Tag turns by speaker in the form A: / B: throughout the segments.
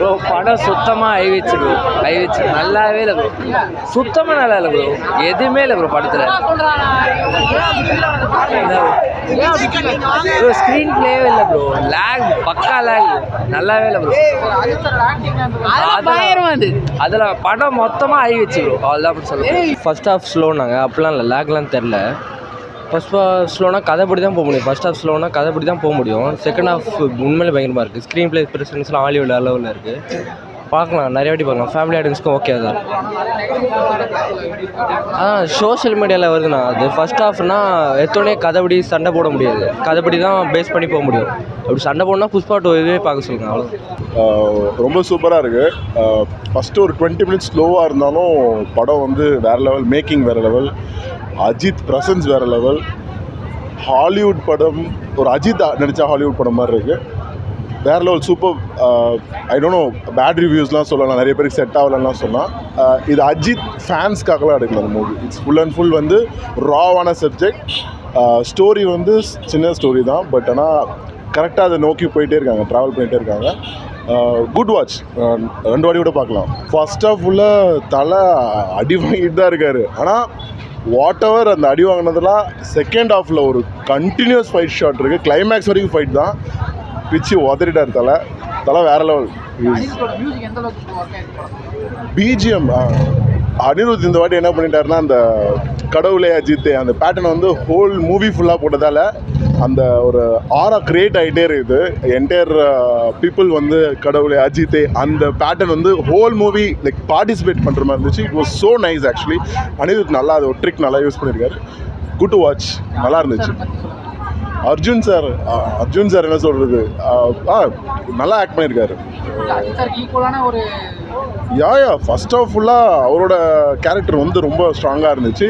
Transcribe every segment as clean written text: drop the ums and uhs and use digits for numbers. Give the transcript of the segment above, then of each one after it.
A: Bro படம் சுத்தமாக ஐவச்சு bro ஐவச்சு நல்லாவே இல்லை ப்ரோ சுத்தமாக நல்லா இல்லை ப்ரோ எதுவுமே இல்லை ப்ரோ படத்தில் ப்ரோ ஸ்க்ரீன் பிளேவே இல்லை ப்ரோ லேக் பக்கா லேக் நல்லாவே இல்லை ப்ரோ அதில் படம் மொத்தமாக ஐவச்சு ப்ரோ அவ்வளோதான் சொல்லுங்கள். ஃபர்ஸ்ட் ஹாஃப் ஸ்லோனாங்க அப்படிலாம் இல்லை லேக்லாம் தெரில. ஃபர்ஸ்ட் ஹாஃப் ஸ்லோனா கதைப்படி தான் போக முடியும். ஃபர்ஸ்ட் ஹாஃப் ஸ்லோனா கதைப்படி தான் போக முடியும். செகண்ட் ஹாஃப் உண்மையிலே பயங்கரமாக இருக்குது. ஸ்க்ரீன் பிளே ப்ரெசன்ஸ்லாம் ஹாலிவுட் அளவில் இருக்குது. பார்க்கலாம் நிறைய வாட்டி பார்க்கலாம். ஃபேமிலி ஆடியன்ஸ்க்கும் ஓகே தான். சோஷியல் மீடியாவில் வருதுண்ணா அது ஃபர்ஸ்ட் ஹாஃப்னா எத்தோடனே கதைப்படி சண்டை போட முடியாது. கதைப்படி தான் பேஸ் பண்ணி போக முடியும். அப்படி சண்டை போடனா புஷ்பா 2 இதுவே பார்க்க சொல்லுங்கள் அவ்வளோ.
B: ரொம்ப சூப்பராக இருக்குது. ஃபஸ்ட்டு ஒரு 20 மினிட்ஸ் ஸ்லோவாக இருந்தாலும் படம் வந்து வேறு லெவல். மேக்கிங் வேறு லெவல். அஜித் ப்ரெசன்ஸ் வேறு லெவல். ஹாலிவுட் படம் ஒரு அஜித் நடித்தா ஹாலிவுட் படம் மாதிரி இருக்குது. வேறு level super. I don't know bad ரிவ்யூஸ்லாம் சொல்லலாம், நிறைய பேருக்கு செட் ஆகலன்னா சொன்னால் இது அஜித் ஃபேன்ஸ்க்காகலாம் எடுக்கல அந்த movie. It's full and full வந்து ராவான சப்ஜெக்ட். ஸ்டோரி வந்து சின்ன ஸ்டோரி தான், பட் ஆனால் கரெக்டாக அதை நோக்கி போயிட்டே இருக்காங்க, ட்ராவல் பண்ணிகிட்டே இருக்காங்க. Good watch. 2 வாட்டி கூட பார்க்கலாம். ஃபர்ஸ்ட் ஆஃப் ஃபுல்லாக தலை அடி வாங்கிட்டு தான் இருக்கார். ஆனால் வாட் எவர் அந்த அடி வாங்கினதெல்லாம் செகண்ட் ஹாஃபில் ஒரு கண்டினியூஸ் ஃபைட் ஷாட் இருக்குது. கிளைமேக்ஸ் வரைக்கும் ஃபைட் தான். பிச்சு உதறிட்டார் தலை வேறு லெவல். பிஜிஎம் அனிருத் இந்த வாட்டி என்ன பண்ணிட்டாருன்னா அந்த கடவுளே அஜித்தே அந்த பேட்டர்ன் வந்து ஹோல் மூவி ஃபுல்லாக போட்டதால் அந்த ஒரு ஆரா கிரியேட் ஆகிட்டே இருக்குது. என்டையர் பீப்புள் வந்து கடவுளே அஜித்தே அந்த பேட்டர்ன் வந்து ஹோல் மூவி லைக் பார்ட்டிசிபேட் பண்ணுற மாதிரி இருந்துச்சு. It was so nice actually. Anirudh நல்லா அது ஒரு ட்ரிக் நல்லா யூஸ் பண்ணியிருக்காரு. Good to watch. நல்லா இருந்துச்சு. அர்ஜுன் சார் என்ன சொல்கிறது, நல்லா ஆக்ட் பண்ணியிருக்காரு. யா ஃபர்ஸ்ட் ஆஃப் ஃபுல்லாக அவரோட கேரக்டர் வந்து ரொம்ப ஸ்ட்ராங்காக இருந்துச்சு.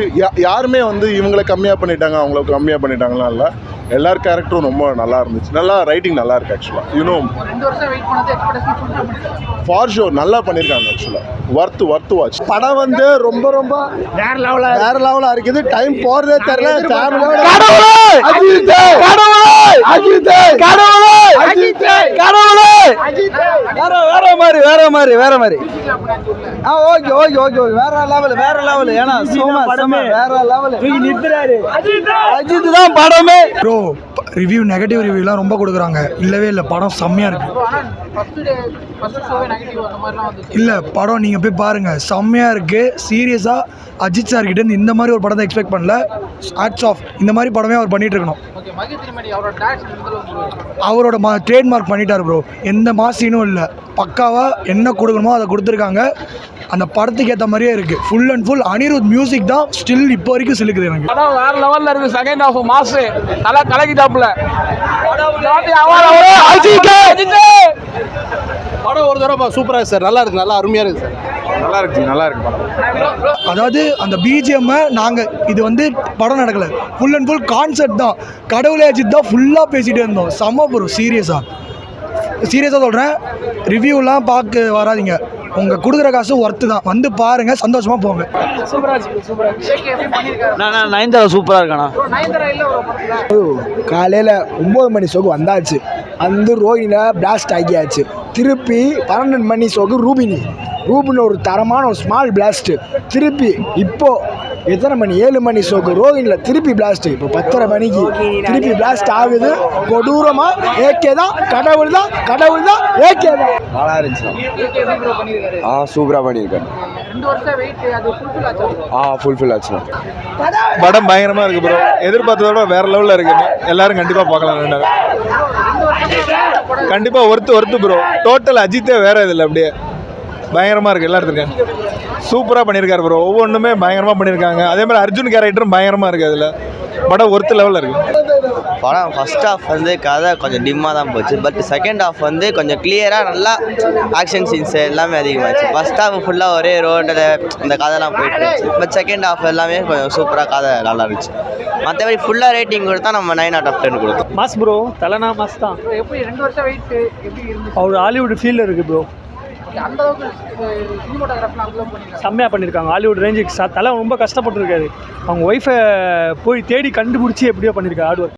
B: யாருமே வந்து இவங்களை கம்மியாக பண்ணிட்டாங்க அவங்கள கம்மியாக பண்ணிட்டாங்கலாம் இல்லை. எல்லார் கேரக்டரும் ரொம்ப நல்லா இருந்துச்சு. நல்லா ரைட்டிங் நல்லா இருக்குது ஆக்சுவலாக. யூனோ ஃபார் ஷோர் நல்லா பண்ணியிருக்காங்க ஆக்சுவலாக. Worth watch. படம் வந்து ரொம்ப வேற லெவலாக இருக்குது. டைம் போகிறதே தெரியல.
C: வேற மாதிரி ஓகே வேற லெவல். ஏன்னா வேற லெவல் அஜித் தான் படமே.
D: ப்ரோ ரிவ்யூ நெகட்டிவ் ரிவ்யூலாம் ரொம்ப கொடுக்குறாங்க. இல்லவே இல்லை, படம் செம்மையாக இருக்குது. இல்லை படம் நீங்கள் போய் பாருங்கள், செம்மையாக இருக்குது. சீரியஸாக அஜித் சார் கிட்டேருந்து இந்த மாதிரி ஒரு படத்தை எக்ஸ்பெக்ட் பண்ணல. Hats off. இந்த மாதிரி படமே அவர் பண்ணிகிட்டு இருக்கணும். அவரோட ட்ரேட்மார்க் பண்ணிட்டார் ப்ரோ. எந்த மாசீனும் இல்லை, பக்காவாக என்ன கொடுக்கணுமோ அதை கொடுத்துருக்காங்க. அந்த படத்துக்கு ஏற்ற மாதிரியே இருக்குது. Full and full Anirudh music தான் ஸ்டில் இப்போ வரைக்கும் சிலுக்குது எனக்கு.
E: படம் வேறு லெவலில் இருக்குது. செகண்ட் ஹாஃப் மாசு நல்லா கலக்கிட்டாப்புல.
F: படம் ஒரு தடவை சூப்பராக சார். நல்லா இருக்குது, நல்லா அருமையாக இருக்குது சார். நல்லா இருக்கு படம்.
D: அதாவது அந்த பிஜிஎம்மை நாங்கள் இது வந்து படம் நடக்கலை, ஃபுல் அண்ட் ஃபுல் கான்செப்ட் தான். கடவுளே அஜித் தான் ஃபுல்லாக பேசிகிட்டே இருந்தோம். செம்ம ப்ரோ. சீரியஸாக சொல்கிறேன். ரிவ்யூலாம் பார்க்க வராதிங்க. உங்கள் கொடுக்குற காசு ஒர்த்து தான். வந்து பாருங்கள், சந்தோஷமாக போங்க.
C: நயன்தாரா சூப்பராக இருக்காண்ணா.
G: காலையில் 9 மணி ஷோக்கு வந்தாச்சு. வந்து ரோஹினியில் பிளாஸ்ட் ஆகியாச்சு. திருப்பி 12 மணி ஷோக்கு ரூபினி ஒரு தரமான ஒரு ஸ்மால் பிளாஸ்ட்டு. திருப்பி இப்போது எத்தனை மணி 7 மணி ஷோக்கு ரோஹினியில் திருப்பி பிளாஸ்ட்டு. இப்போ 10:30 மணிக்கு திருப்பி பிளாஸ்ட் ஆகுது. கொடூரமாக ஏகே தான், கடவுள் தான் ஏகே தான்.
C: நல்லா இருந்துச்சு. சூப்பராக பண்ணியிருக்கேன். ஃபுல்ஃபில் ஆச்சு.
F: படம் பயங்கரமாக இருக்குது ப்ரோ. எதிர்பார்த்ததோட வேறு லெவலில் இருக்குது. எல்லாரும் கண்டிப்பாக பார்க்கலாம். கண்டிப்பாக ஒர்த்து ப்ரோ. டோட்டல் அஜித்தே வேறு இதில் அப்படியே பயங்கரமாக இருக்குது. எல்லாரும் இருக்கேன். சூப்பராக பண்ணியிருக்காரு ப்ரோ. ஒவ்வொன்றுமே பயங்கரமாக பண்ணியிருக்காங்க. அதே மாதிரி அர்ஜுன் கேரக்டரும் பயங்கரமாக இருக்குது. அதில் படம் ஒர்த்து லெவலில் இருக்குது.
H: படம் ஃபர்ஸ்ட் ஹாஃப் வந்து கதை கொஞ்சம் டிம்மாக தான் போச்சு. பட் செகண்ட் ஹாஃப் வந்து கொஞ்சம் கிளியராக நல்லா ஆக்ஷன் சீன்ஸ் எல்லாமே அதிகமாகிடுச்சு. ஃபர்ஸ்ட் ஹாஃப் ஃபுல்லாக ஒரே ரோட்டில் இந்த கதைலாம் போயிட்டு இருந்துச்சு. பட் செகண்ட் ஹாஃப் எல்லாமே கொஞ்சம் சூப்பராக கதை நல்லா இருந்துச்சு. மற்றபடி ஃபுல்லாக ரேட்டிங் கொடுத்தா நம்ம 9/10 கொடுத்தோம்.
E: Mass bro. தலைனா மாஸ் தான். எப்படி 2 வருஷம் வெயிட் எப்படி இருந்துச்சு? அவர் ஹாலிவுட் ஃபீல்டில் இருக்குது ப்ரோ. அந்த அளவுக்கு செம்மையாக பண்ணியிருக்காங்க. ஹாலிவுட் ரேஞ்சுக்கு தலை ரொம்ப கஷ்டப்பட்டுருக்காரு. அவங்க ஒய்ஃபை போய் தேடி கண்டுபிடிச்சி எப்படியோ பண்ணியிருக்காரு. Hard work.